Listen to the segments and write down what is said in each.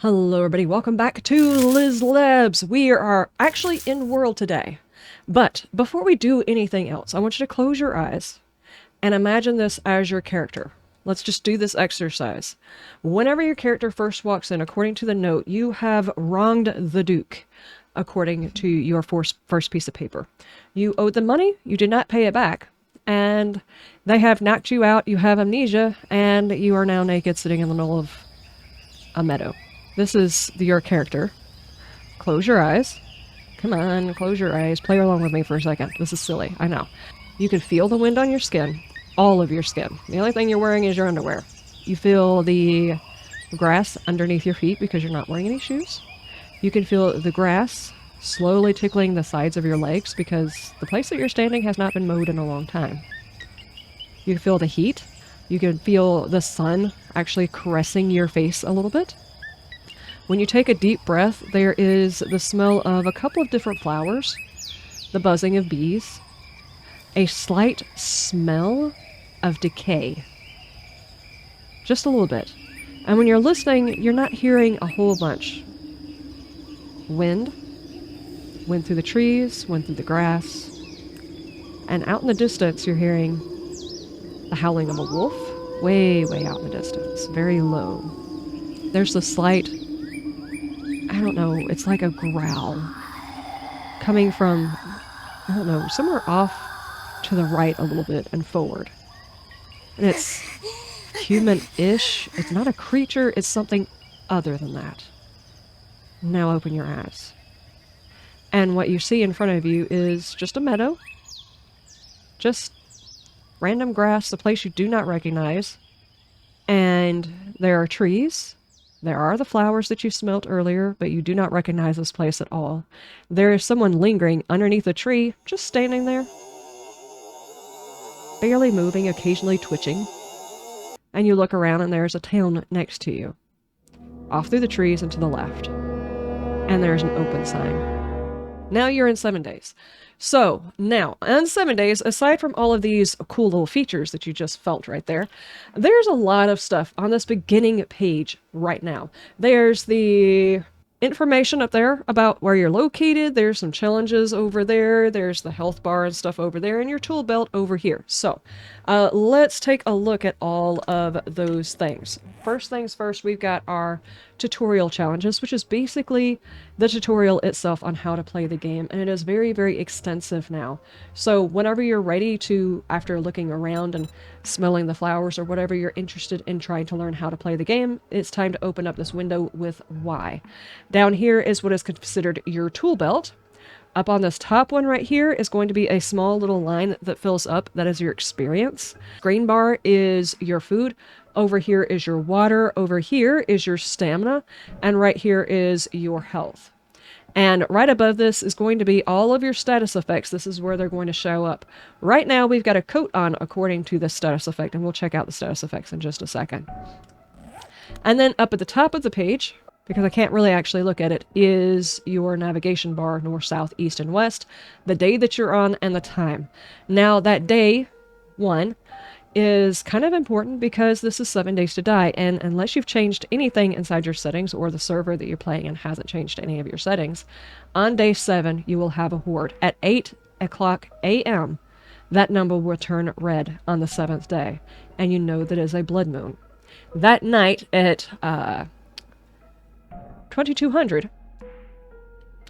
Hello everybody, welcome back to LizLabz. We are actually in world today. But before we do anything else, I want you to close your eyes and imagine this as your character. Let's just do this exercise. Whenever your character first walks in, according to the note, you have wronged the Duke, according to your first piece of paper. You owed them money, you did not pay it back, and they have knocked you out, you have amnesia, and you are now naked sitting in the middle of a meadow. This is your character. Close your eyes. Come on, close your eyes. Play along with me for a second. This is silly, I know. You can feel the wind on your skin. All of your skin. The only thing you're wearing is your underwear. You feel the grass underneath your feet because you're not wearing any shoes. You can feel the grass slowly tickling the sides of your legs because the place that you're standing has not been mowed in a long time. You can feel the heat. You can feel the sun actually caressing your face a little bit. When you take a deep breath, there is the smell of a couple of different flowers, the buzzing of bees, a slight smell of decay. Just a little bit. And when you're listening, you're not hearing a whole bunch. Wind through the trees, wind through the grass, and out in the distance you're hearing the howling of a wolf, way out in the distance, very low. There's a slight, I don't know, it's like a growl coming from, I don't know, somewhere off to the right a little bit and forward. And it's human-ish. It's not a creature, it's something other than that. Now open your eyes. And what you see in front of you is just a meadow. Just random grass, the place you do not recognize. And there are trees. There are the flowers that you smelt earlier, but you do not recognize this place at all. There is someone lingering underneath a tree, just standing there. Barely moving, occasionally twitching. And you look around and there's a town next to you. Off through the trees and to the left. And there's an open sign. Now you're in 7 days. So, now, in 7 days, aside from all of these cool little features that you just felt right there, there's a lot of stuff on this beginning page right now. There's the information up there about where you're located, there's some challenges over there, there's the health bar and stuff over there, and your tool belt over here. So, let's take a look at all of those things. First things first, we've got our tutorial challenges, which is basically the tutorial itself on how to play the game, and it is very extensive now. So whenever you're ready to, after looking around and smelling the flowers or whatever, you're interested in trying to learn how to play the game, it's time to open up this window with Y. Down here is what is considered your tool belt. Up on this top one right here is going to be a small little line that fills up. That is your experience. Green bar is your food. Over here is your water. Over here is your stamina. And right here is your health. And right above this is going to be all of your status effects. This is where they're going to show up. Right now we've got a coat on according to the status effect, and we'll check out the status effects in just a second. And then up at the top of the page, because I can't really actually look at it, is your navigation bar, north, south, east, and west, the day that you're on, and the time. Now, that day, 1, is kind of important because this is 7 days to die, and unless you've changed anything inside your settings, or the server that you're playing in hasn't changed any of your settings, on day 7, you will have a horde. At 8 o'clock a.m., that number will turn red on the 7th day, and you know that is a blood moon. That night at 2200,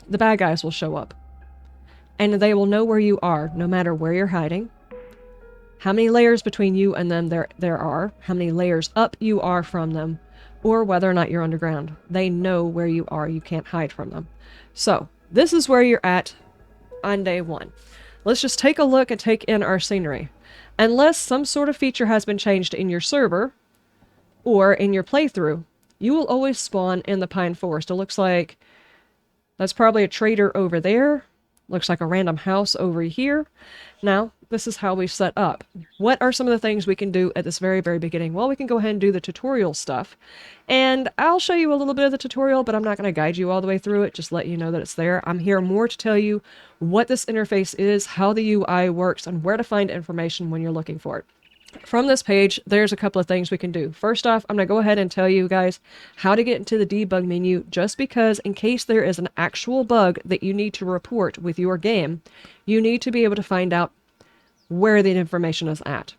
the bad guys will show up. And they will know where you are, no matter where you're hiding, how many layers between you and them there are, how many layers up you are from them, or whether or not you're underground. They know where you are. You can't hide from them. So, this is where you're at on day 1. Let's just take a look and take in our scenery. Unless some sort of feature has been changed in your server, or in your playthrough, you will always spawn in the pine forest. It looks like that's probably a trader over there. Looks like a random house over here. Now, this is how we set up. What are some of the things we can do at this very beginning? Well, we can go ahead and do the tutorial stuff. And I'll show you a little bit of the tutorial, but I'm not going to guide you all the way through it. Just let you know that it's there. I'm here more to tell you what this interface is, how the UI works, and where to find information when you're looking for it. From this page, there's a couple of things we can do. First off, I'm going to go ahead and tell you guys how to get into the debug menu, just because in case there is an actual bug that you need to report with your game, you need to be able to find out where the information is at.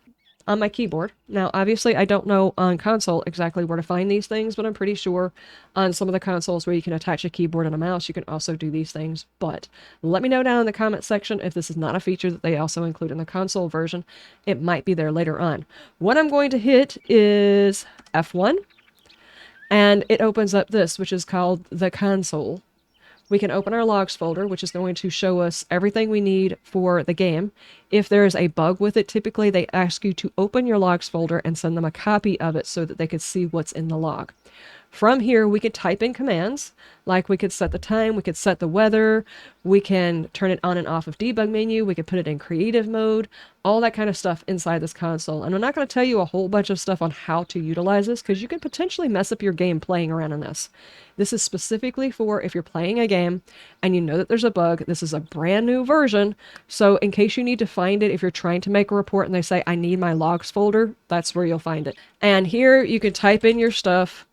On my keyboard. Now, obviously, I don't know on console exactly where to find these things, but I'm pretty sure on some of the consoles where you can attach a keyboard and a mouse, you can also do these things. But let me know down in the comment section if this is not a feature that they also include in the console version. It might be there later on. What I'm going to hit is F1, and it opens up this, which is called the console. We can open our logs folder, which is going to show us everything we need for the game. If there is a bug with it, typically they ask you to open your logs folder and send them a copy of it so that they could see what's in the log. From here, we could type in commands, like we could set the time, we could set the weather, we can turn it on and off of debug menu, we could put it in creative mode, all that kind of stuff inside this console. And I'm not going to tell you a whole bunch of stuff on how to utilize this, because you can potentially mess up your game playing around in this. This is specifically for if you're playing a game and you know that there's a bug. This is a brand new version, so in case you need to find it, if you're trying to make a report and they say, I need my logs folder, that's where you'll find it. And here you can type in your stuff,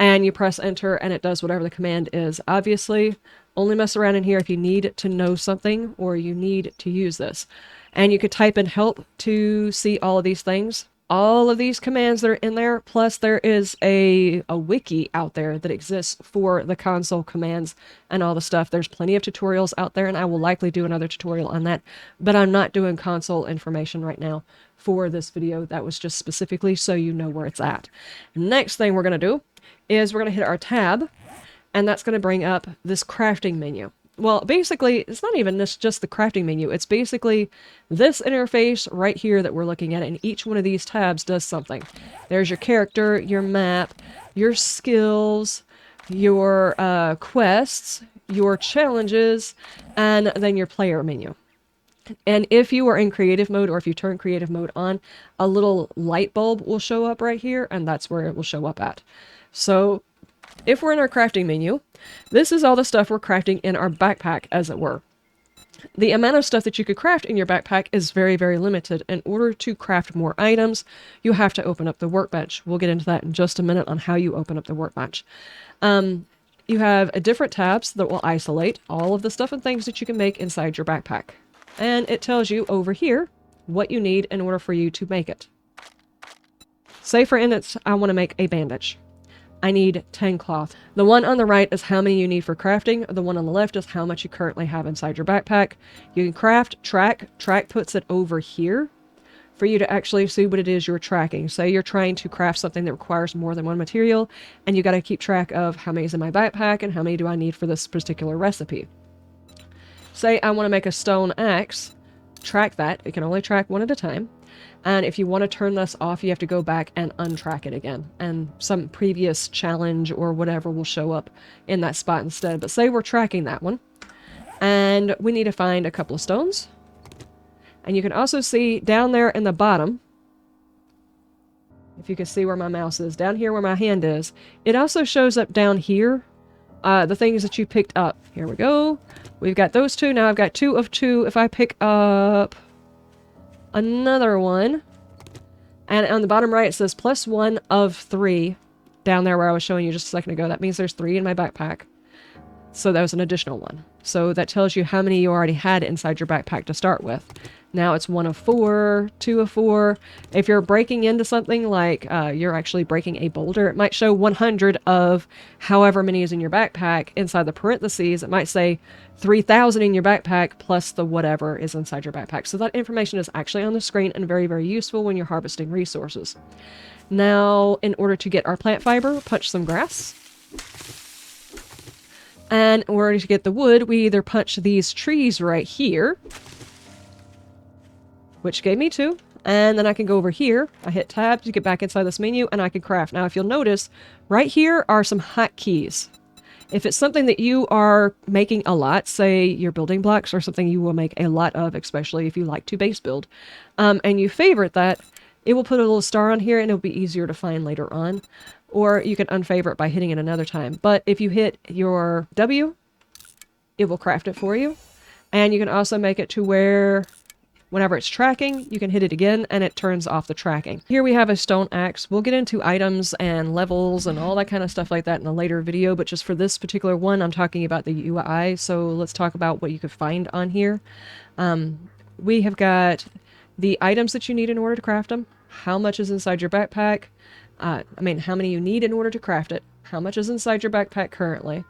and you press enter and it does whatever the command is. Obviously, only mess around in here if you need to know something or you need to use this. And you could type in help to see all of these things. All of these commands that are in there, plus there is a wiki out there that exists for the console commands and all the stuff. There's plenty of tutorials out there, and I will likely do another tutorial on that, but I'm not doing console information right now for this video. That was just specifically so you know where it's at. Next thing we're going to do is we're going to hit our tab, and that's going to bring up this crafting menu. Well, basically, it's not even just the crafting menu. It's basically this interface right here that we're looking at, and each one of these tabs does something. There's your character, your map, your skills, your quests, your challenges, and then your player menu. And if you are in creative mode, or if you turn creative mode on, a little light bulb will show up right here, and that's where it will show up at. So if we're in our crafting menu, this is all the stuff we're crafting in our backpack, as it were. The amount of stuff that you could craft in your backpack is very, very limited. In order to craft more items, you have to open up the workbench. We'll get into that in just a minute on how you open up the workbench. You have different tabs that will isolate all of the stuff and things that you can make inside your backpack. And it tells you over here what you need in order for you to make it. Say, for instance, I want to make a bandage. I need 10 cloth. The one on the right is how many you need for crafting. The one on the left is how much you currently have inside your backpack. You can craft, track. Track puts it over here for you to actually see what it is you're tracking. Say you're trying to craft something that requires more than one material, and you got to keep track of how many is in my backpack and how many do I need for this particular recipe. Say I want to make a stone axe. Track that. It can only track one at a time. And if you want to turn this off, you have to go back and untrack it again. And some previous challenge or whatever will show up in that spot instead. But say we're tracking that one. And we need to find a couple of stones. And you can also see down there in the bottom, if you can see where my mouse is, down here where my hand is, it also shows up down here, the things that you picked up. Here we go. We've got those two. Now I've got 2 of 2. If I pick up another one, and on the bottom right it says +1 of 3 down there where I was showing you just a second ago. That means there's 3 in my backpack, so that was an additional one. So that tells you how many you already had inside your backpack to start with. Now it's 1 of 4, 2 of 4. If you're breaking into something like you're actually breaking a boulder, it might show 100 of however many is in your backpack. Inside the parentheses, it might say 3,000 in your backpack plus the whatever is inside your backpack. So that information is actually on the screen and very, very useful when you're harvesting resources. Now, in order to get our plant fiber, punch some grass. And in order to get the wood, we either punch these trees right here, which gave me 2, and then I can go over here. I hit tab to get back inside this menu, and I can craft. Now, if you'll notice, right here are some hotkeys. If it's something that you are making a lot, say your building blocks or something you will make a lot of, especially if you like to base build, and you favorite that, it will put a little star on here and it'll be easier to find later on. Or you can unfavorite by hitting it another time. But if you hit your W, it will craft it for you. And you can also make it to where Whenever it's tracking, you can hit it again and it turns off the tracking. Here we have a stone axe. We'll get into items and levels and all that kind of stuff like that in a later video, but just for this particular one, I'm talking about the UI. So let's talk about what you could find on here. We have got the items that you need in order to craft them, how much is inside your backpack, how many you need in order to craft it, how much is inside your backpack currently.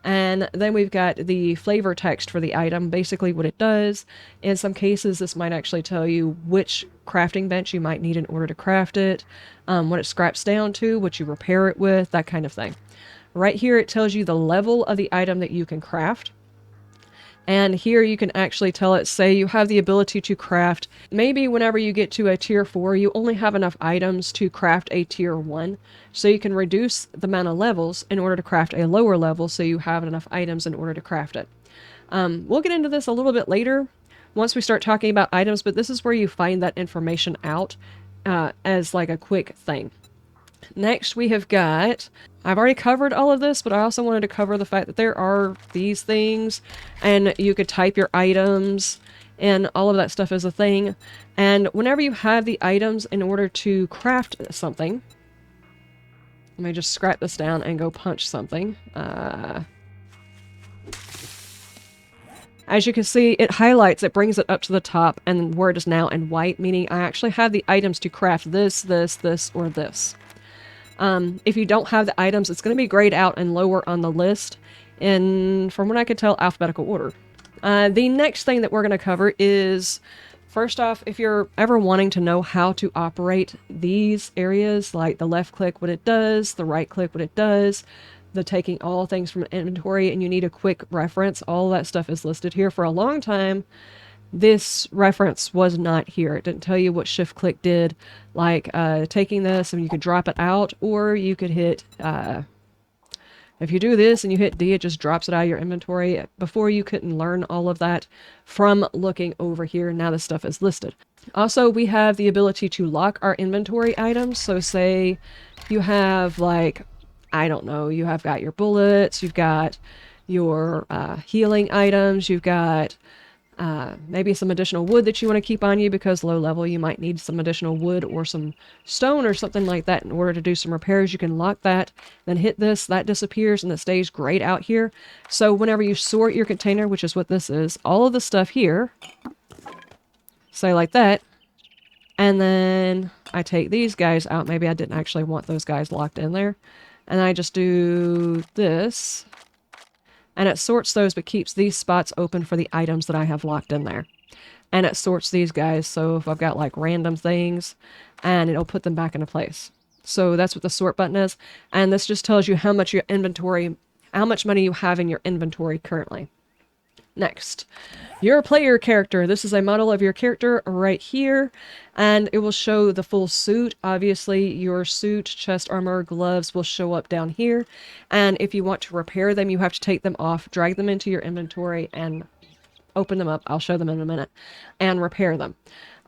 And then we've got the flavor text for the item, basically what it does. In some cases, this might actually tell you which crafting bench you might need in order to craft it, what it scraps down to, what you repair it with, that kind of thing. Right here, it tells you the level of the item that you can craft. And here you can actually tell it, say you have the ability to craft, maybe whenever you get to a tier 4, you only have enough items to craft a tier 1. So you can reduce the amount of levels in order to craft a lower level so you have enough items in order to craft it. We'll get into this a little bit later once we start talking about items, but this is where you find that information out as like a quick thing. Next, we have got, I've already covered all of this, but I also wanted to cover the fact that there are these things, and you could type your items, and all of that stuff is a thing. And whenever you have the items in order to craft something, let me just scrap this down and go punch something. As you can see, it highlights, it brings it up to the top, and where it is now in white, meaning I actually have the items to craft this, this, this, or this. If you don't have the items, it's going to be grayed out and lower on the list in, from what I could tell, alphabetical order. The next thing that we're going to cover is, first off, if you're ever wanting to know how to operate these areas, like the left click, what it does, the right click, what it does, the taking all things from an inventory, and you need a quick reference, all that stuff is listed here. For a long time, this reference was not here. It didn't tell you what shift click did, like taking this and you could drop it out, or you could hit, if you do this and you hit D, it just drops it out of your inventory. Before, you couldn't learn all of that from looking over here. Now this stuff is listed. Also, we have the ability to lock our inventory items. So say you have, like, I don't know, you have got your bullets, you've got your healing items, you've got maybe some additional wood that you want to keep on you because low level you might need some additional wood or some stone or something like that in order to do some repairs. You can lock that, then hit this, that disappears, and it stays grayed out here. So whenever you sort your container, which is what this is, all of the stuff here, say like that, and then I take these guys out. Maybe I didn't actually want those guys locked in there, and I just do this, and it sorts those but keeps these spots open for the items that I have locked in there. And it sorts these guys, so if I've got like random things, and it'll put them back into place. So that's what the sort button is, and this just tells you how much your inventory, how much money you have in your inventory currently. Next, your player character. This is a model of your character right here, and it will show the full suit. Obviously, your suit, chest armor, gloves will show up down here, and if you want to repair them, you have to take them off, drag them into your inventory, and open them up. I'll show them in a minute, and repair them.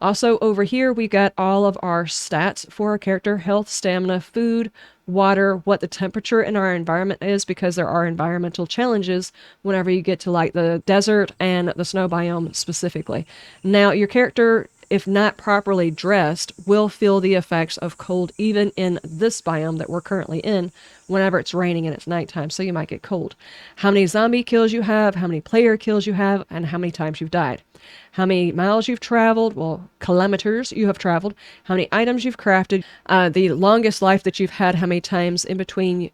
Also, over here, we got all of our stats for our character: health, stamina, food, water, what the temperature in our environment is, because there are environmental challenges whenever you get to like the desert and the snow biome specifically. Now, your character, if not properly dressed, will feel the effects of cold even in this biome that we're currently in whenever it's raining and it's nighttime, so you might get cold. How many zombie kills you have, how many player kills you have, and how many times you've died. How many miles you've traveled, well, kilometers you have traveled, how many items you've crafted, the longest life that you've had, how many times in between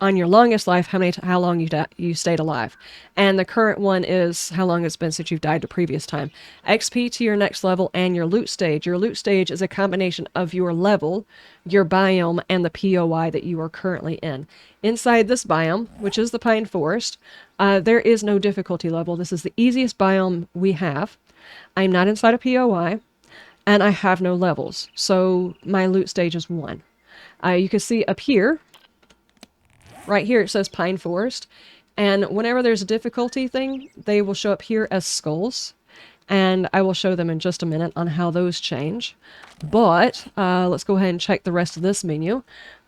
on your longest life, how long you stayed alive. And the current one is how long it's been since you've died the previous time. XP to your next level, and your loot stage. Your loot stage is a combination of your level, your biome, and the POI that you are currently in. Inside this biome, which is the pine forest, there is no difficulty level. This is the easiest biome we have. I'm not inside a POI, and I have no levels, so my loot stage is 1. You can see up here, right here, it says Pine Forest, and whenever there's a difficulty thing, they will show up here as skulls, and I will show them in just a minute on how those change. But let's go ahead and check the rest of this menu.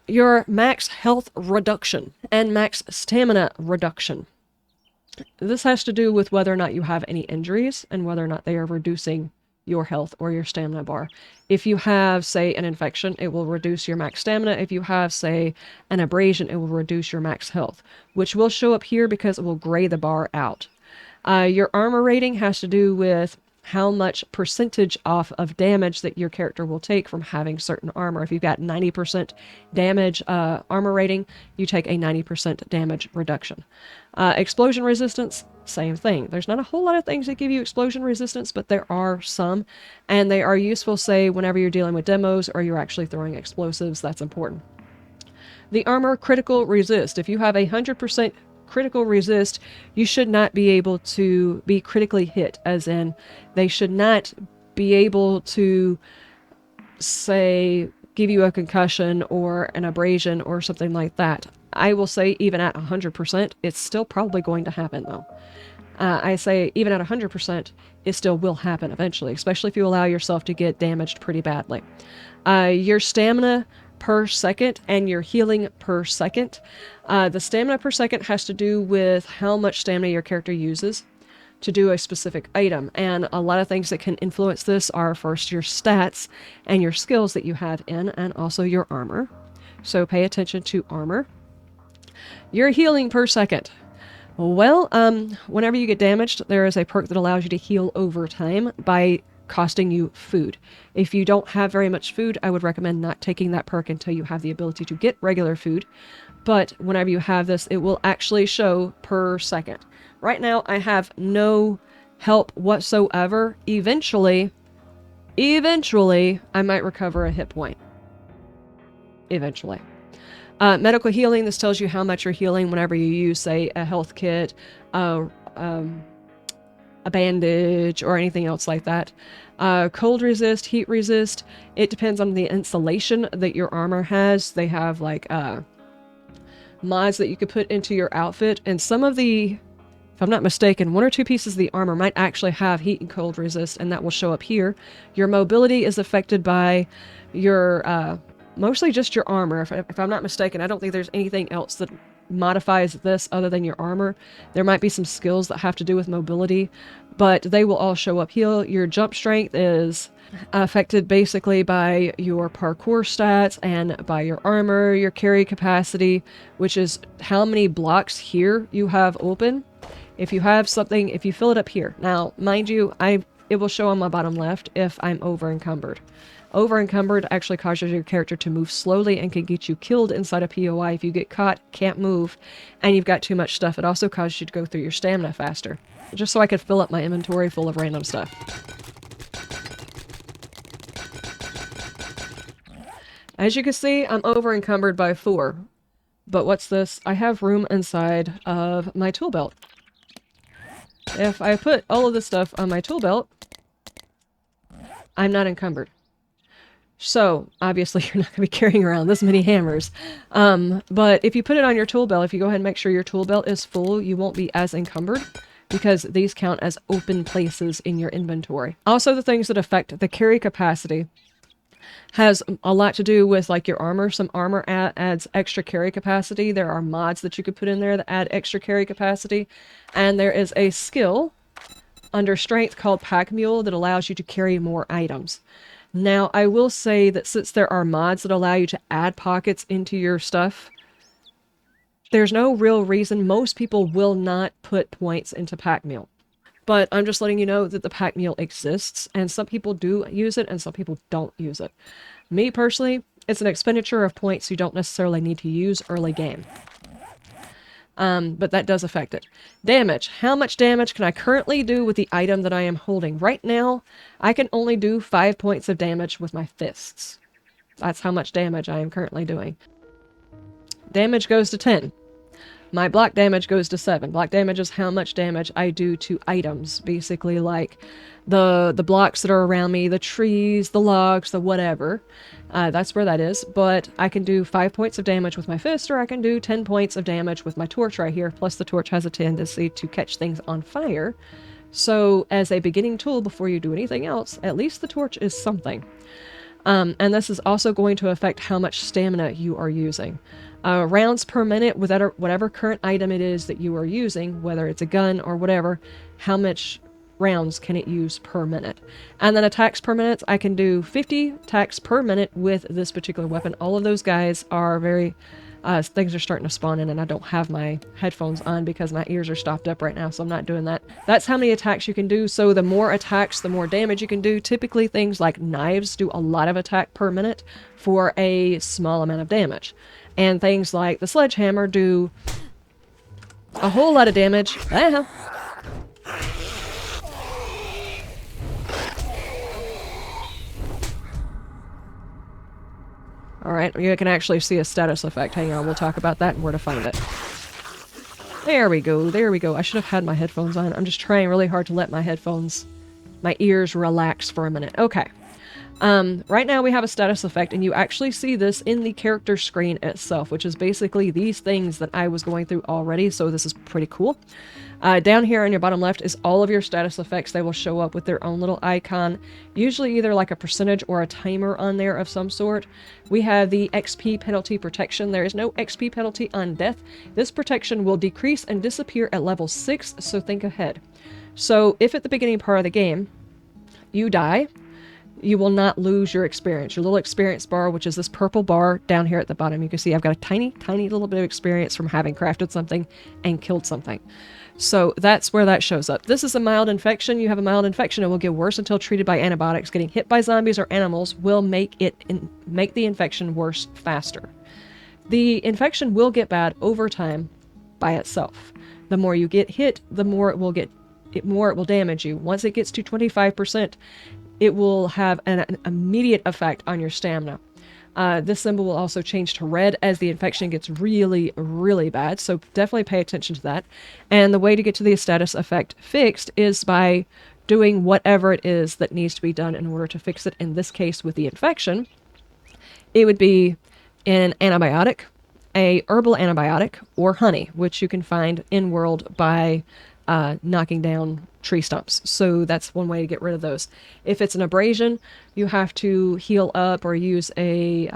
Your max health reduction and max stamina reduction. This has to do with whether or not you have any injuries and whether or not they are reducing your health or your stamina bar. If you have, say, an infection, it will reduce your max stamina. If you have, say, an abrasion, it will reduce your max health, which will show up here because it will gray the bar out. Your armor rating has to do with how much percentage off of damage that your character will take from having certain armor. If you've got 90% damage armor rating, you take a 90% damage reduction. Explosion resistance, same thing. There's not a whole lot of things that give you explosion resistance, but there are some, and they are useful, say, whenever you're dealing with demos or you're actually throwing explosives. That's important. The armor critical resist. If you have 100% critical resist, you should not be able to be critically hit, as in they should not be able to, say, give you a concussion or an abrasion or something like that. I will say even at 100%, it's still probably going to happen though. I say even at 100%, it still will happen eventually, especially if you allow yourself to get damaged pretty badly. Your stamina per second and your healing per second. The stamina per second has to do with how much stamina your character uses to do a specific item. And a lot of things that can influence this are first your stats and your skills that you have in, and also your armor. So pay attention to armor. Your healing per second. Well, whenever you get damaged, there is a perk that allows you to heal over time by costing you food. If you don't have very much food, I would recommend not taking that perk until you have the ability to get regular food. But whenever you have this, it will actually show per second. Right now, I have no help whatsoever. Eventually, I might recover a hit point. Eventually. Medical healing, this tells you how much you're healing whenever you use, say, a health kit, a bandage, or anything else like that. Cold resist, heat resist, it depends on the insulation that your armor has. They have like mods that you could put into your outfit, and some of the, if I'm not mistaken, 1 or 2 pieces of the armor might actually have heat and cold resist, and that will show up here. Your mobility is affected by your mostly just your armor. If I'm not mistaken, I don't think there's anything else that modifies this other than your armor. There might be some skills that have to do with mobility, but they will all show up here. Your jump strength is affected basically by your parkour stats and by your armor, your carry capacity, which is how many blocks here you have open. If you have something, if you fill it up here. Now, mind you, it will show on my bottom left if I'm over encumbered. Over encumbered actually causes your character to move slowly and can get you killed inside a POI. If you get caught, can't move, and you've got too much stuff, it also causes you to go through your stamina faster. Just so I could fill up my inventory full of random stuff. As you can see, I'm over encumbered by 4. But what's this? I have room inside of my tool belt. If I put all of this stuff on my tool belt, I'm not encumbered. So, obviously, you're not going to be carrying around this many hammers. But if you put it on your tool belt, if you go ahead and make sure your tool belt is full, you won't be as encumbered, because these count as open places in your inventory. Also, the things that affect the carry capacity has a lot to do with, like, your armor. Some armor adds extra carry capacity. There are mods that you could put in there that add extra carry capacity. And there is a skill under strength called Pack Mule that allows you to carry more items. Now, I will say that since there are mods that allow you to add pockets into your stuff, there's no real reason. Most people will not put points into Pack Mule. But I'm just letting you know that the Pack Mule exists, and some people do use it, and some people don't use it. Me, personally, it's an expenditure of points you don't necessarily need to use early game. But that does affect it. Damage. How much damage can I currently do with the item that I am holding? Right now, I can only do 5 points of damage with my fists. That's how much damage I am currently doing. Damage goes to 10. My block damage goes to 7. Block damage is how much damage I do to items, basically, like the blocks that are around me, the trees, the logs, the whatever. That's where that is. But I can do 5 points of damage with my fist, or I can do 10 points of damage with my torch right here. Plus, the torch has a tendency to catch things on fire. So, as a beginning tool before you do anything else, at least the torch is something. And this is also going to affect how much stamina you are using. Rounds per minute with whatever current item it is that you are using, whether it's a gun or whatever, how much rounds can it use per minute. And then attacks per minute, I can do 50 attacks per minute with this particular weapon. All of those guys are very... things are starting to spawn in, and I don't have my headphones on because my ears are stopped up right now, so I'm not doing that. That's how many attacks you can do. So the more attacks, the more damage you can do. Typically things like knives do a lot of attack per minute for a small amount of damage. And things like the sledgehammer do a whole lot of damage. Alright, you can actually see a status effect. Hang on, we'll talk about that and where to find it. There we go, there we go. I should have had my headphones on. I'm just trying really hard to let my ears relax for a minute. Okay. Right now we have a status effect, and you actually see this in the character screen itself, which is basically these things that I was going through already, so this is pretty cool. Down here on your bottom left is all of your status effects. They will show up with their own little icon, usually either like a percentage or a timer on there of some sort. We have the XP penalty protection. There is no XP penalty on death. This protection will decrease and disappear at level 6, so think ahead. So if at the beginning part of the game you die, you will not lose your experience. Your little experience bar, which is this purple bar down here at the bottom. You can see I've got a tiny, tiny little bit of experience from having crafted something and killed something. So that's where that shows up. This is a mild infection. You have a mild infection. It will get worse until treated by antibiotics. Getting hit by zombies or animals will make the infection worse faster. The infection will get bad over time by itself. The more you get hit, the more it will damage you. Once it gets to 25%, it will have an immediate effect on your stamina. This symbol will also change to red as the infection gets really, really bad, so definitely pay attention to that. And the way to get to the status effect fixed is by doing whatever it is that needs to be done in order to fix it. In this case, with the infection, it would be an antibiotic, a herbal antibiotic, or honey, which you can find in-world by knocking down tree stumps. So that's one way to get rid of those. If it's an abrasion, you have to heal up or use a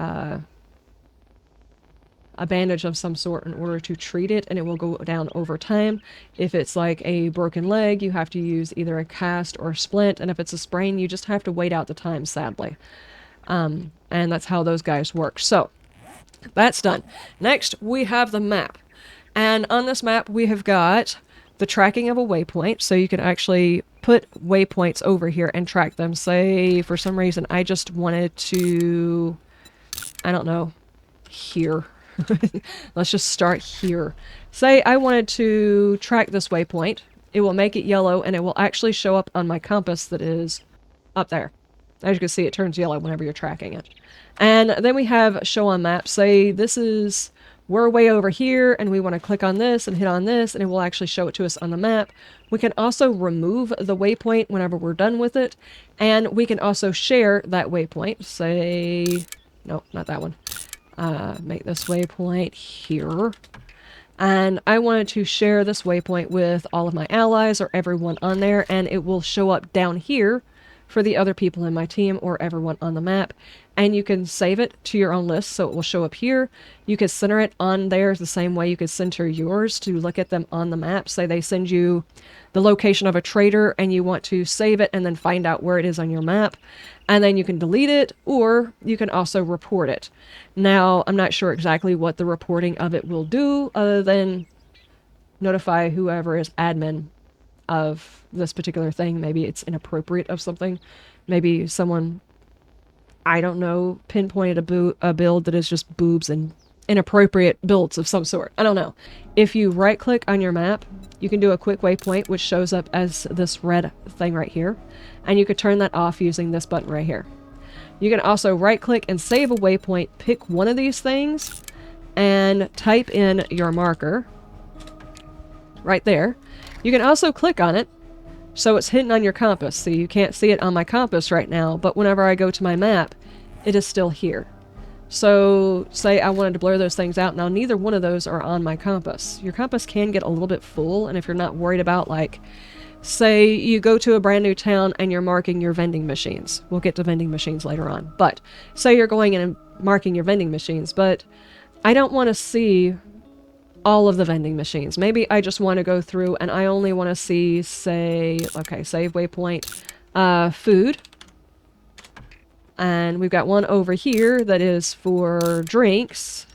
bandage of some sort in order to treat it, and it will go down over time. If it's like a broken leg, you have to use either a cast or a splint, and if it's a sprain, you just have to wait out the time, sadly. And that's how those guys work. So that's done. Next, we have the map. And on this map, we have got the tracking of a waypoint, so you can actually put waypoints over here and track them. Say, for some reason, I just wanted to, I don't know, here. Let's just start here. Say I wanted to track this waypoint. It will make it yellow, and it will actually show up on my compass that is up there. As you can see, it turns yellow whenever you're tracking it. And then we have show on map. Say this is... we're way over here, and we want to click on this and hit on this, and it will actually show it to us on the map. We can also remove the waypoint whenever we're done with it, and we can also share that waypoint. Say, no, not that one. Make this waypoint here. And I wanted to share this waypoint with all of my allies or everyone on there, and it will show up down here for the other people in my team or everyone on the map. And you can save it to your own list, so it will show up here. You can center it on there the same way you could center yours to look at them on the map. Say they send you the location of a trader and you want to save it and then find out where it is on your map. And then you can delete it, or you can also report it. Now, I'm not sure exactly what the reporting of it will do other than notify whoever is admin of this particular thing. Maybe it's inappropriate of something. Maybe someone, I don't know, pinpointed a build that is just boobs and inappropriate builds of some sort. I don't know. If you right click on your map, you can do a quick waypoint, which shows up as this red thing right here. And you could turn that off using this button right here. You can also right click and save a waypoint, pick one of these things, and type in your marker right there. You can also click on it, so it's hidden on your compass. So you can't see it on my compass right now, but whenever I go to my map, it is still here. So say I wanted to blur those things out. Now neither one of those are on my compass. Your compass can get a little bit full, and if you're not worried about, like, say you go to a brand new town and you're marking your vending machines. We'll get to vending machines later on. But say you're going in and marking your vending machines, but I don't want to see all of the vending machines. Maybe I just want to go through and I only want to see, say, okay, save waypoint, food. And we've got one over here that is for drinks.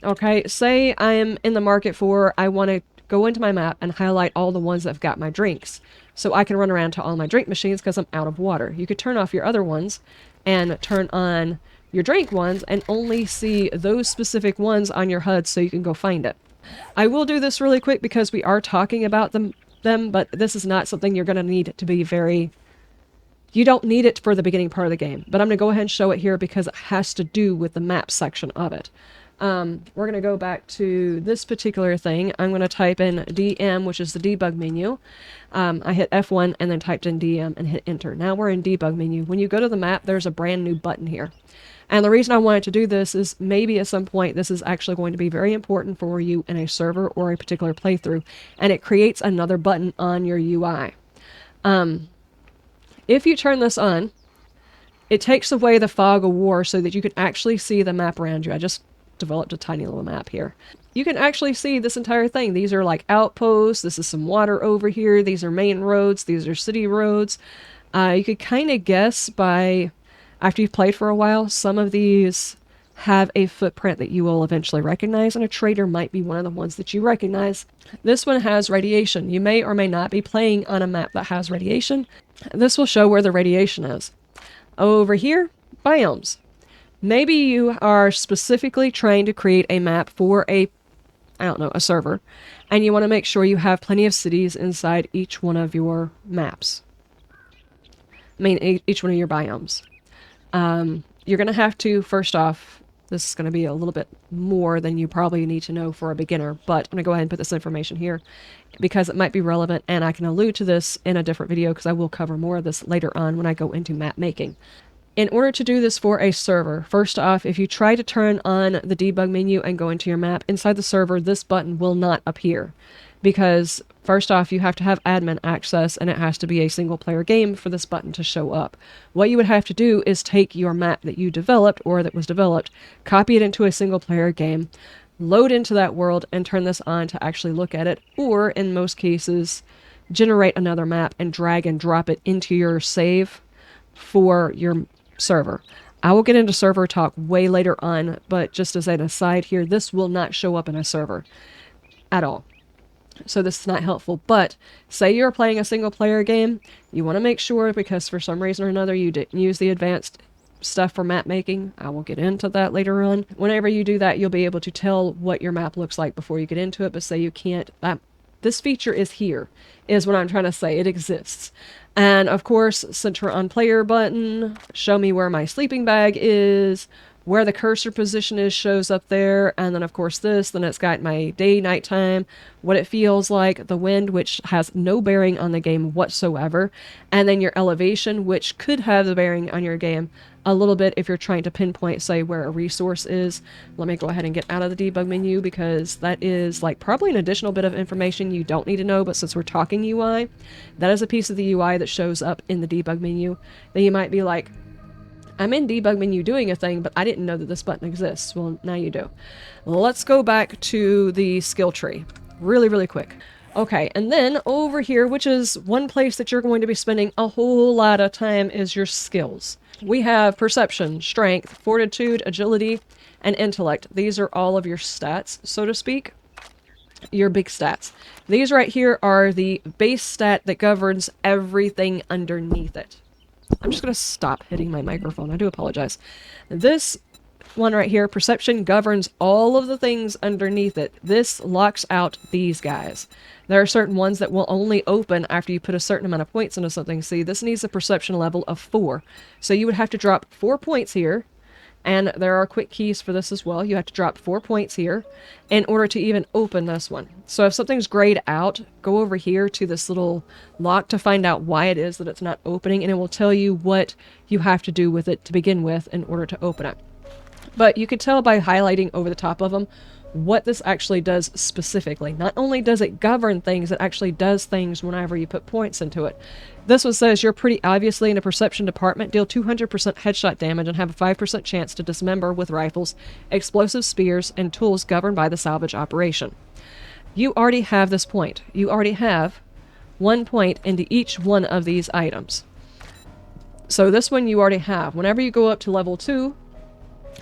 Okay, say I'm in the market for, I want to go into my map and highlight all the ones that have got my drinks. So I can run around to all my drink machines because I'm out of water. You could turn off your other ones and turn on your drink ones and only see those specific ones on your HUD so you can go find it. I will do this really quick because we are talking about them, but this is not something you're going to need to be very... You don't need it for the beginning part of the game, but I'm going to go ahead and show it here because it has to do with the map section of it. We're going to go back to this particular thing. I'm going to type in DM, which is the debug menu. I hit F1 and then typed in DM and hit enter. Now we're in debug menu. When you go to the map, there's a brand new button here. And the reason I wanted to do this is maybe at some point this is actually going to be very important for you in a server or a particular playthrough. And it creates another button on your UI. If you turn this on, it takes away the fog of war so that you can actually see the map around you. I just developed a tiny little map here. You can actually see this entire thing. These are like outposts. This is some water over here. These are main roads. These are city roads. You could kind of guess by, after you've played for a while, some of these have a footprint that you will eventually recognize, and a trader might be one of the ones that you recognize. This one has radiation. You may or may not be playing on a map that has radiation. This will show where the radiation is. Over here, biomes. Maybe you are specifically trying to create a map for a server, and you want to make sure you have plenty of cities inside each one of your maps. I mean, each one of your biomes. You're going to have to, first off, this is going to be a little bit more than you probably need to know for a beginner, but I'm going to go ahead and put this information here because it might be relevant, and I can allude to this in a different video because I will cover more of this later on when I go into map making. In order to do this for a server, first off, if you try to turn on the debug menu and go into your map, inside the server, this button will not appear. Because, first off, you have to have admin access, and it has to be a single-player game for this button to show up. What you would have to do is take your map that you developed, or that was developed, copy it into a single-player game, load into that world, and turn this on to actually look at it, or, in most cases, generate another map and drag and drop it into your save for your server. I will get into server talk way later on, but just as an aside here, this will not show up in a server at all. So this is not helpful, but say you're playing a single player game, you want to make sure, because for some reason or another you didn't use the advanced stuff for map making. I will get into that later on. Whenever you do that, you'll be able to tell what your map looks like before you get into it, but say you can't, this feature is here, is what I'm trying to say. It exists. And of course, center on player button, show me where my sleeping bag is, where the cursor position is shows up there, and then of course then it's got my day, nighttime, what it feels like, the wind, which has no bearing on the game whatsoever, and then your elevation, which could have the bearing on your game a little bit if you're trying to pinpoint, say, where a resource is. Let me go ahead and get out of the debug menu because that is like probably an additional bit of information you don't need to know, but since we're talking UI, that is a piece of the UI that shows up in the debug menu that you might be like, I'm in debug menu doing a thing, but I didn't know that this button exists. Well, now you do. Let's go back to the skill tree really, really quick. Okay, and then over here, which is one place that you're going to be spending a whole lot of time, is your skills. We have perception, strength, fortitude, agility, and intellect. These are all of your stats, so to speak. Your big stats. These right here are the base stat that governs everything underneath it. I'm just going to stop hitting my microphone. I do apologize. This one right here, perception, governs all of the things underneath it. This locks out these guys. There are certain ones that will only open after you put a certain amount of points into something. See, this needs a perception level of 4. So you would have to drop 4 points here. And there are quick keys for this as well. You have to drop 4 points here in order to even open this one. So if something's grayed out, go over here to this little lock to find out why it is that it's not opening, and it will tell you what you have to do with it to begin with in order to open it. But you can tell by highlighting over the top of them what this actually does specifically. Not only does it govern things, it actually does things whenever you put points into it. This one says you're pretty obviously in a perception department, deal 200% headshot damage and have a 5% chance to dismember with rifles, explosive spears, and tools governed by the salvage operation. You already have this point. You already have 1 point into each one of these items. So this one you already have. Whenever you go up to level 2,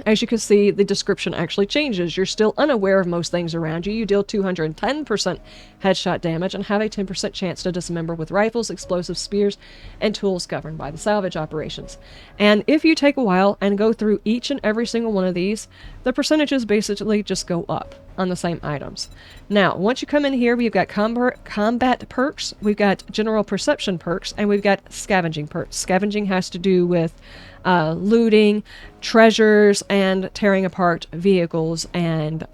as you can see, the description actually changes. You're still unaware of most things around you. You deal 210% headshot damage and have a 10% chance to dismember with rifles, explosive spears, and tools governed by the salvage operations. And if you take a while and go through each and every single one of these, the percentages basically just go up on the same items. Now, once you come in here, we've got combat perks, we've got general perception perks, and we've got scavenging perks. Scavenging has to do with looting, treasures, and tearing apart vehicles and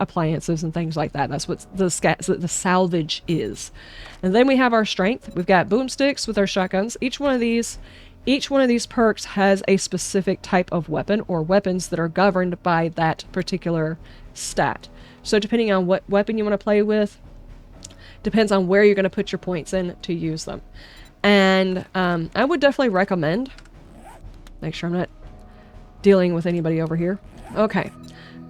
appliances and things like that. That's what the salvage is. And then we have our strength. We've got boomsticks with our shotguns. Each one of these perks has a specific type of weapon or weapons that are governed by that particular stat. So depending on what weapon you want to play with, depends on where you're going to put your points in to use them. And I would definitely recommend, make sure I'm not dealing with anybody over here. Okay.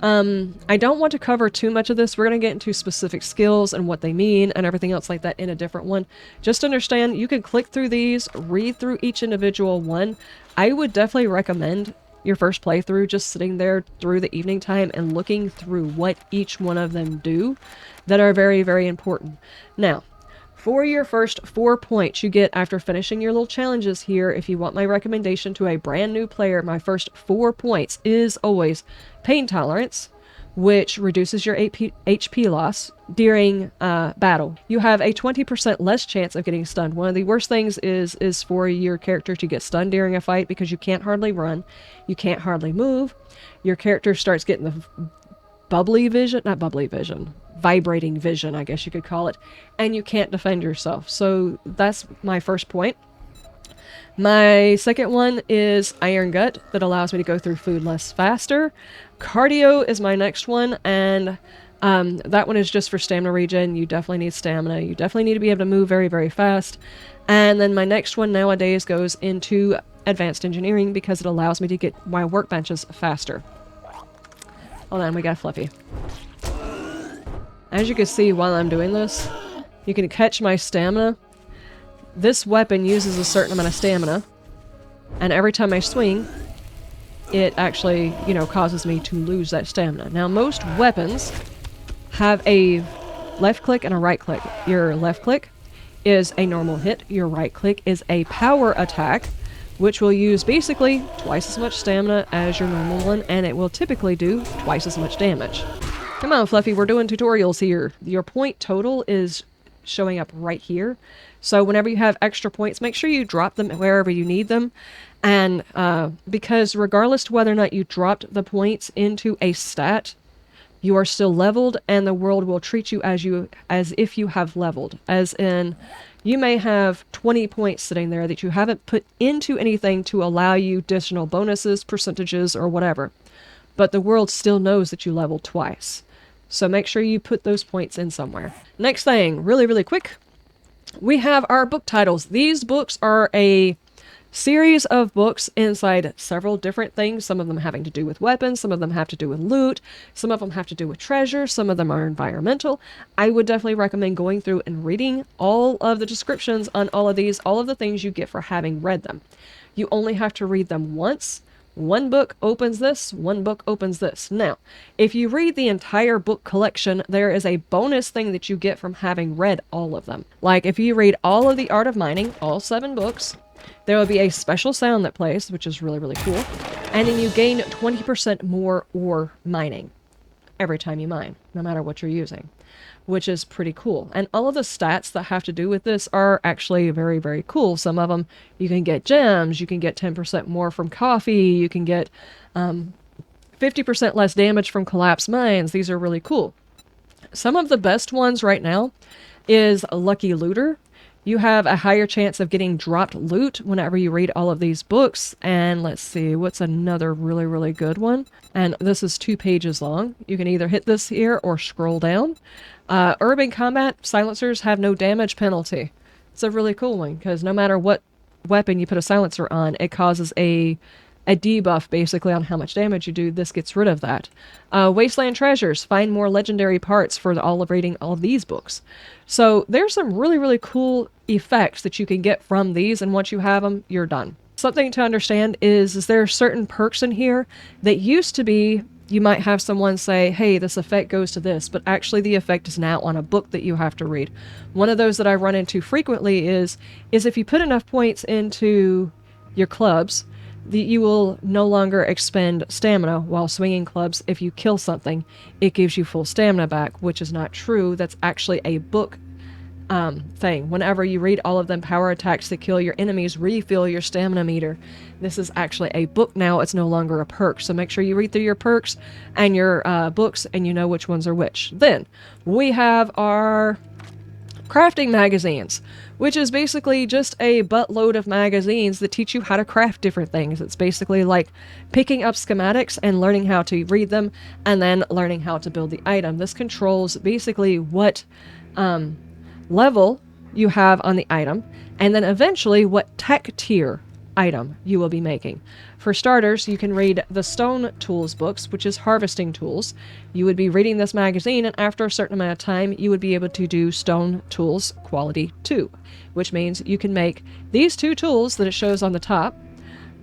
I don't want to cover too much of this. We're going to get into specific skills and what they mean and everything else like that in a different one. Just understand, you can click through these, read through each individual one. I would definitely recommend your first playthrough just sitting there through the evening time and looking through what each one of them do that are very, very important. Now, for your first 4 points you get after finishing your little challenges here, if you want my recommendation to a brand new player, my first 4 points is always pain tolerance, which reduces your HP loss during battle. You have a 20% less chance of getting stunned. One of the worst things is for your character to get stunned during a fight because you can't hardly run, you can't hardly move. Your character starts getting the vibrating vision, I guess you could call it, and you can't defend yourself. So that's my first point. My second one is Iron Gut, that allows me to go through food less faster. Cardio is my next one, and that one is just for stamina regen. You definitely need stamina. You definitely need to be able to move very, very fast. And then my next one nowadays goes into Advanced Engineering because it allows me to get my workbenches faster. Hold on, we got Fluffy. As you can see while I'm doing this, you can catch my stamina. This weapon uses a certain amount of stamina, and every time I swing, it actually, causes me to lose that stamina. Now, most weapons have a left click and a right click. Your left click is a normal hit. Your right click is a power attack, which will use basically twice as much stamina as your normal one, and it will typically do twice as much damage. Come on, Fluffy, we're doing tutorials here. Your point total is showing up right here. So whenever you have extra points, make sure you drop them wherever you need them. And because regardless to whether or not you dropped the points into a stat, you are still leveled, and the world will treat you as if you have leveled. As in, you may have 20 points sitting there that you haven't put into anything to allow you additional bonuses, percentages, or whatever. But the world still knows that you leveled twice. So make sure you put those points in somewhere. Next thing, really, really quick, we have our book titles. These books are a series of books inside several different things. Some of them having to do with weapons, some of them have to do with loot, some of them have to do with treasure, some of them are environmental. I would definitely recommend going through and reading all of the descriptions on all of these, all of the things you get for having read them. You only have to read them once. One book opens this, one book opens this. Now, if you read the entire book collection, there is a bonus thing that you get from having read all of them. Like if you read all of The Art of Mining, all 7 books, there will be a special sound that plays, which is really, really cool. And then you gain 20% more ore mining every time you mine, no matter what you're using, which is pretty cool. And all of the stats that have to do with this are actually very, very cool. Some of them, you can get gems, you can get 10% more from coffee, you can get 50% less damage from collapsed mines. These are really cool. Some of the best ones right now is Lucky Looter. You have a higher chance of getting dropped loot whenever you read all of these books. And let's see, what's another really, really good one? And this is 2 pages long. You can either hit this here or scroll down. Urban combat silencers have no damage penalty. It's a really cool one because no matter what weapon you put a silencer on, it causes a debuff basically on how much damage you do. This gets rid of that. Wasteland treasures. Find more legendary parts for all of reading all of these books. So there's some really, really cool effects that you can get from these, and once you have them, you're done. Something to understand is there are certain perks in here that used to be, you might have someone say, hey, this effect goes to this, but actually the effect is now on a book that you have to read. One of those that I run into frequently is if you put enough points into your clubs, you will no longer expend stamina while swinging clubs. If you kill something, it gives you full stamina back, which is not true. That's actually a book thing. Whenever you read all of them power attacks that kill your enemies, refill your stamina meter. This is actually a book now. It's no longer a perk. So make sure you read through your perks and your books and you know which ones are which. Then we have our crafting magazines, which is basically just a buttload of magazines that teach you how to craft different things. It's basically like picking up schematics and learning how to read them and then learning how to build the item. This controls basically what level you have on the item and then eventually what tech tier item you will be making. For starters, you can read the Stone Tools books, which is harvesting tools. You would be reading this magazine, and after a certain amount of time, you would be able to do Stone Tools Quality 2, which means you can make these 2 tools that it shows on the top.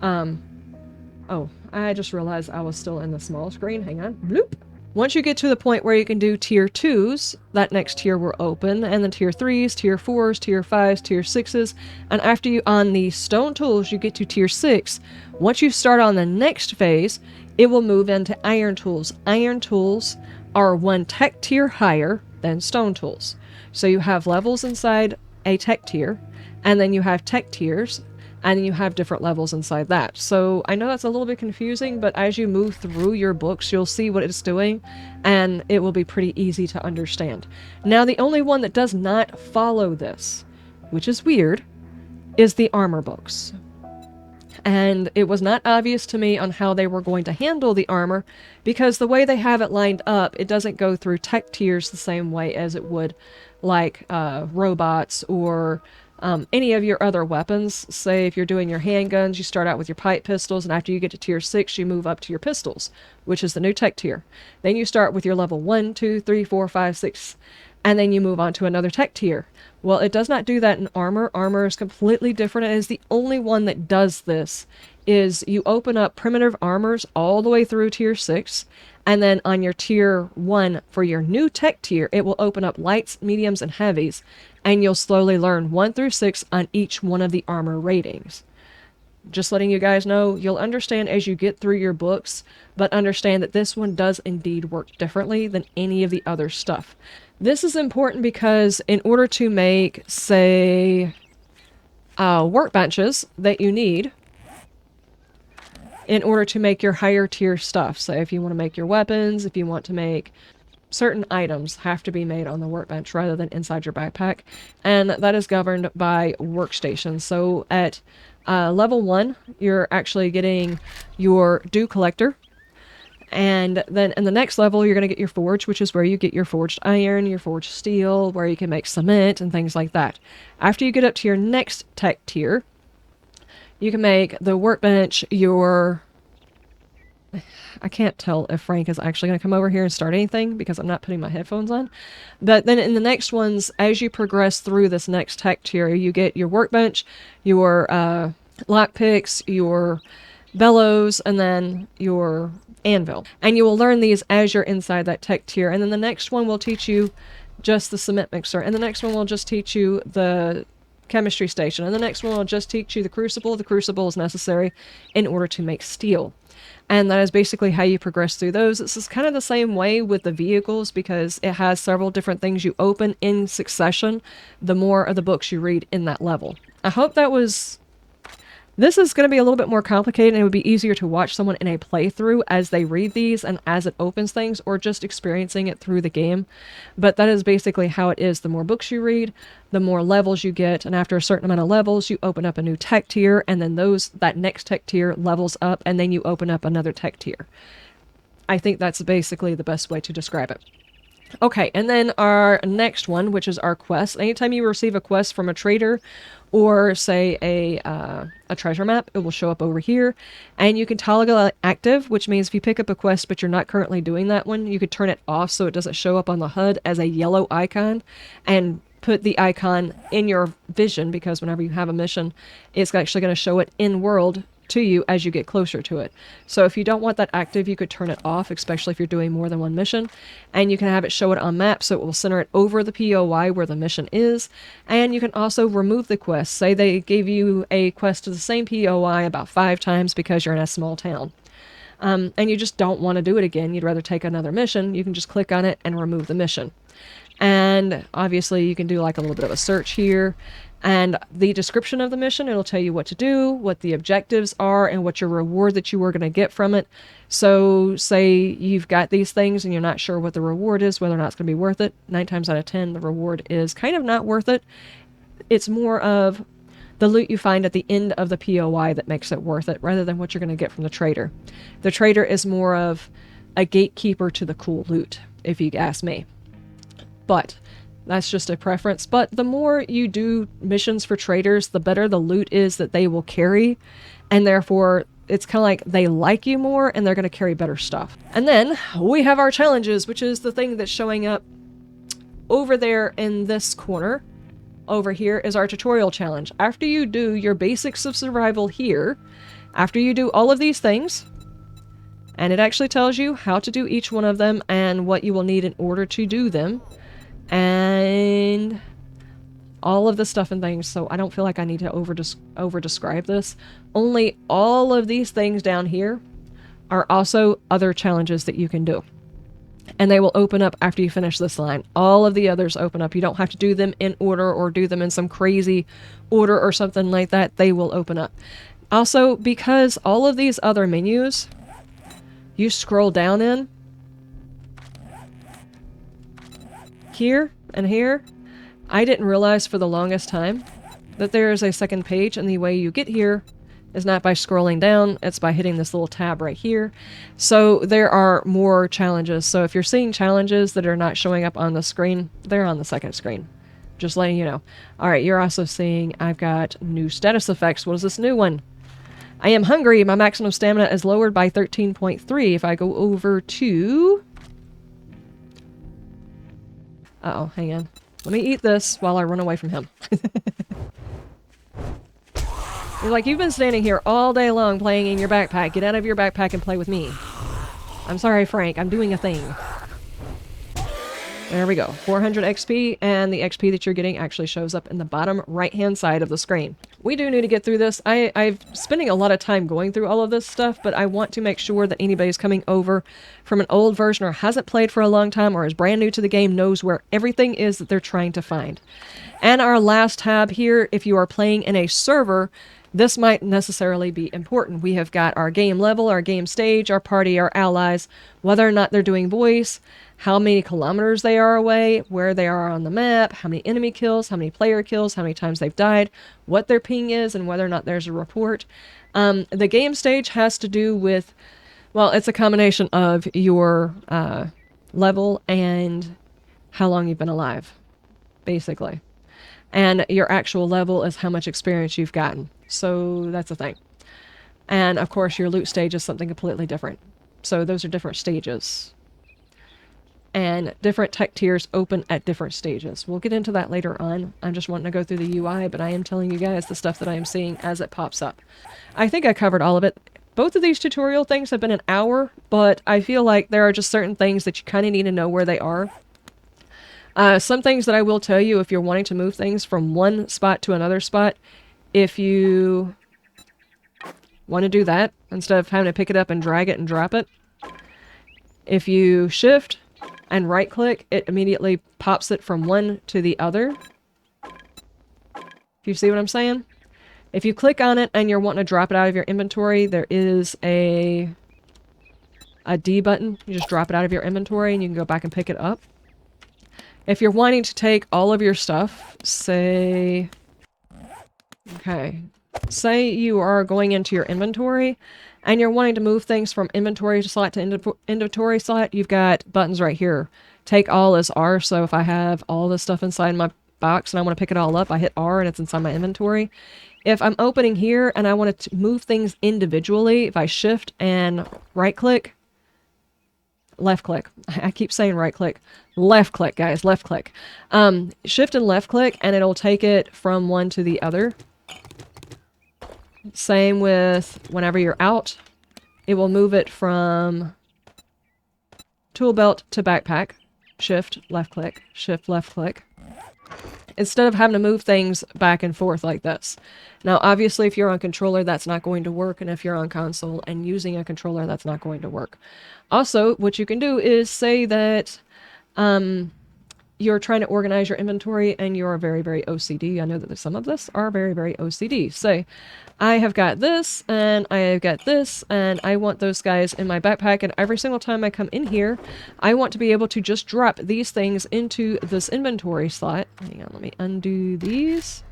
Oh, I just realized I was still in the small screen. Hang on. Bloop. Once you get to the point where you can do tier 2s, that next tier will open, and then tier 3s, tier 4s, tier 5s, tier 6s, and after you, on the stone tools, you get to tier 6. Once you start on the next phase, it will move into iron tools. Iron tools are 1 tech tier higher than stone tools. So you have levels inside a tech tier, and then you have tech tiers, and you have different levels inside that. So I know that's a little bit confusing, but as you move through your books, you'll see what it's doing, and it will be pretty easy to understand. Now, the only one that does not follow this, which is weird, is the armor books. And it was not obvious to me on how they were going to handle the armor, because the way they have it lined up, it doesn't go through tech tiers the same way as it would like robots or any of your other weapons. Say if you're doing your handguns, you start out with your pipe pistols, and after you get to tier 6, you move up to your pistols, which is the new tech tier. Then you start with your level 1, 2, 3, 4, 5, 6, and then you move on to another tech tier. Well, it does not do that in armor. Armor is completely different, and is the only one that does this. Is you open up primitive armors all the way through tier 6, and then on your tier 1 for your new tech tier, it will open up lights, mediums, and heavies, and you'll slowly learn 1 through 6 on each one of the armor ratings. Just letting you guys know, you'll understand as you get through your books, but understand that this one does indeed work differently than any of the other stuff. This is important because in order to make, say, workbenches that you need, in order to make your higher tier stuff, so if you want to make your weapons, if you want to make certain items, have to be made on the workbench rather than inside your backpack, and that is governed by workstations. So at level 1, you're actually getting your dew collector, and then in the next level, you're going to get your forge, which is where you get your forged iron, your forged steel, where you can make cement and things like that. After you get up to your next tech tier, you can make the workbench your... I can't tell if Frank is actually going to come over here and start anything because I'm not putting my headphones on. But then in the next ones, as you progress through this next tech tier, you get your workbench, your lockpicks, your bellows, and then your anvil. And you will learn these as you're inside that tech tier. And then the next one will teach you just the cement mixer. And the next one will just teach you the chemistry station. And the next one will just teach you the crucible. The crucible is necessary in order to make steel. And that is basically how you progress through those. This is kind of the same way with the vehicles because it has several different things you open in succession the more of the books you read in that level. I hope that was This is going to be a little bit more complicated, and it would be easier to watch someone in a playthrough as they read these and as it opens things, or just experiencing it through the game. But that is basically how it is. The more books you read, the more levels you get, and after a certain amount of levels, you open up a new tech tier, and then that next tech tier levels up, and then you open up another tech tier. I think that's basically the best way to describe it. Okay, and then our next one, which is our quest. Anytime you receive a quest from a trader or, say, a treasure map, it will show up over here. And you can toggle active, which means if you pick up a quest but you're not currently doing that one, you could turn it off so it doesn't show up on the HUD as a yellow icon, and put the icon in your vision, because whenever you have a mission, it's actually going to show it in world to you as you get closer to it. So if you don't want that active, you could turn it off, especially if you're doing more than one mission, and you can have it show it on map, so it will center it over the POI where the mission is. And you can also remove the quest. Say they gave you a quest to the same POI about 5 times because you're in a small town, and you just don't want to do it again, you'd rather take another mission, you can just click on it and remove the mission. And obviously you can do like a little bit of a search here, and the description of the mission, it'll tell you what to do, what the objectives are, and what your reward that you were going to get from it. So say you've got these things and you're not sure what the reward is, whether or not it's going to be worth it. 9 times out of 10, the reward is kind of not worth it. It's more of the loot you find at the end of the POI that makes it worth it, rather than what you're going to get from the trader. The trader is more of a gatekeeper to the cool loot, if you ask me. But that's just a preference. But the more you do missions for traders, the better the loot is that they will carry. And therefore, it's kind of like they like you more and they're going to carry better stuff. And then we have our challenges, which is the thing that's showing up over there in this corner. Over here is our tutorial challenge. After you do your basics of survival here, after you do all of these things, and it actually tells you how to do each one of them and what you will need in order to do them, and all of the stuff and things, so I don't feel like I need to over describe this. Only all of these things down here are also other challenges that you can do, and they will open up after you finish this line. All of the others open up. You don't have to do them in order or do them in some crazy order or something like that. They will open up. Also, because all of these other menus you scroll down in here and here, I didn't realize for the longest time that there is a second page, and the way you get here is not by scrolling down, it's by hitting this little tab right here. So there are more challenges. So if you're seeing challenges that are not showing up on the screen, they're on the second screen. Just letting you know. Alright, you're also seeing I've got new status effects. What is this new one? I am hungry. My maximum stamina is lowered by 13.3. If I go over to... Uh-oh, hang on. Let me eat this while I run away from him. You're like, you've been standing here all day long playing in your backpack. Get out of your backpack and play with me. I'm sorry, Frank. I'm doing a thing. There we go. 400 XP, and the XP that you're getting actually shows up in the bottom right-hand side of the screen. We do need to get through this. I've spending a lot of time going through all of this stuff, but I want to make sure that anybody's coming over from an old version or hasn't played for a long time or is brand new to the game knows where everything is that they're trying to find. And our last tab here, if you are playing in a server, this might necessarily be important. We have got our game level, our game stage, our party, our allies, whether or not they're doing voice, how many kilometers they are away, where they are on the map, how many enemy kills, how many player kills, how many times they've died, what their ping is, and whether or not there's a report. The game stage has to do with, well, it's a combination of your level and how long you've been alive, basically. And your actual level is how much experience you've gotten. So that's a thing. And of course your loot stage is something completely different. So those are different stages. And different tech tiers open at different stages. We'll get into that later on. I'm just wanting to go through the UI, but I am telling you guys the stuff that I am seeing as it pops up. I think I covered all of it. Both of these tutorial things have been an hour, but I feel like there are just certain things that you kind of need to know where they are. Some things that I will tell you if you're wanting to move things from one spot to another spot, if you want to do that, instead of having to pick it up and drag it and drop it, if you shift and right click, it immediately pops it from one to the other. Do you see what I'm saying? If you click on it and you're wanting to drop it out of your inventory, there is a D button. You just drop it out of your inventory and you can go back and pick it up. If you're wanting to take all of your stuff, say... Okay. Say you are going into your inventory and you're wanting to move things from inventory slot to inventory slot, you've got buttons right here. Take all is R, so if I have all this stuff inside my box and I want to pick it all up, I hit R and it's inside my inventory. If I'm opening here and I want to move things individually, if I shift and right click, left click. I keep saying right click. Left click, guys. Left click. Shift and left click and it'll take it from one to the other. Same with whenever you're out. It will move it from tool belt to backpack. Shift, left click. Shift, left click. Instead of having to move things back and forth like this. Now, obviously, if you're on controller, that's not going to work. And if you're on console and using a controller, that's not going to work. Also, what you can do is say that you're trying to organize your inventory and you're very, very OCD. I know that some of this are very, very OCD. Say, I have got this and I have got this and I want those guys in my backpack, and every single time I come in here, I want to be able to just drop these things into this inventory slot. Hang on, let me undo these.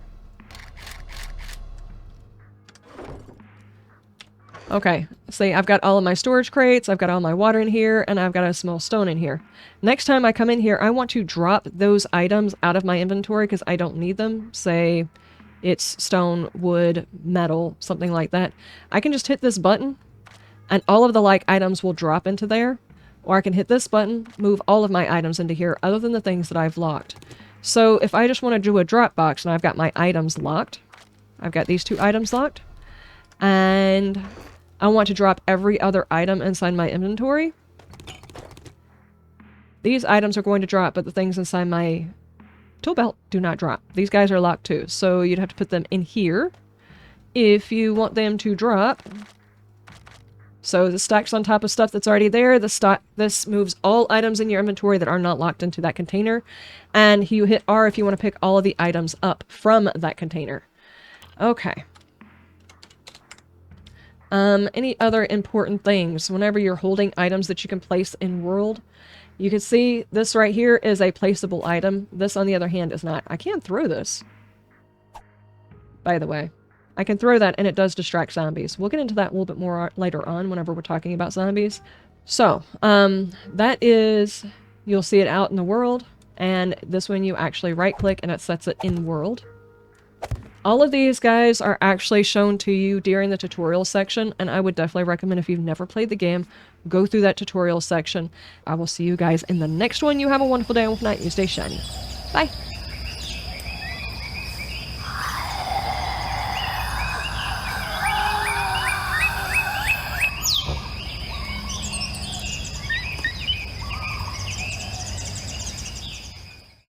Okay, say I've got all of my storage crates, I've got all my water in here, and I've got a small stone in here. Next time I come in here, I want to drop those items out of my inventory because I don't need them. Say it's stone, wood, metal, something like that. I can just hit this button, and all of the like items will drop into there. Or I can hit this button, move all of my items into here, other than the things that I've locked. So if I just want to do a drop box and I've got my items locked, I've got these two items locked, and I want to drop every other item inside my inventory. These items are going to drop, but the things inside my tool belt do not drop. These guys are locked too, so you'd have to put them in here if you want them to drop. So the stacks on top of stuff that's already there. This moves all items in your inventory that are not locked into that container. And you hit R if you want to pick all of the items up from that container. Okay. Any other important things? Whenever you're holding items that you can place in world, you can see this right here is a placeable item. This, on the other hand, is not. I can throw this, by the way. I can throw that, and it does distract zombies. We'll get into that a little bit more later on whenever we're talking about zombies. So, that is, you'll see it out in the world, and this one you actually right-click, and it sets it in world. All of these guys are actually shown to you during the tutorial section, and I would definitely recommend, if you've never played the game, go through that tutorial section. I will see you guys in the next one. You have a wonderful day, and if not, you stay shiny. Bye!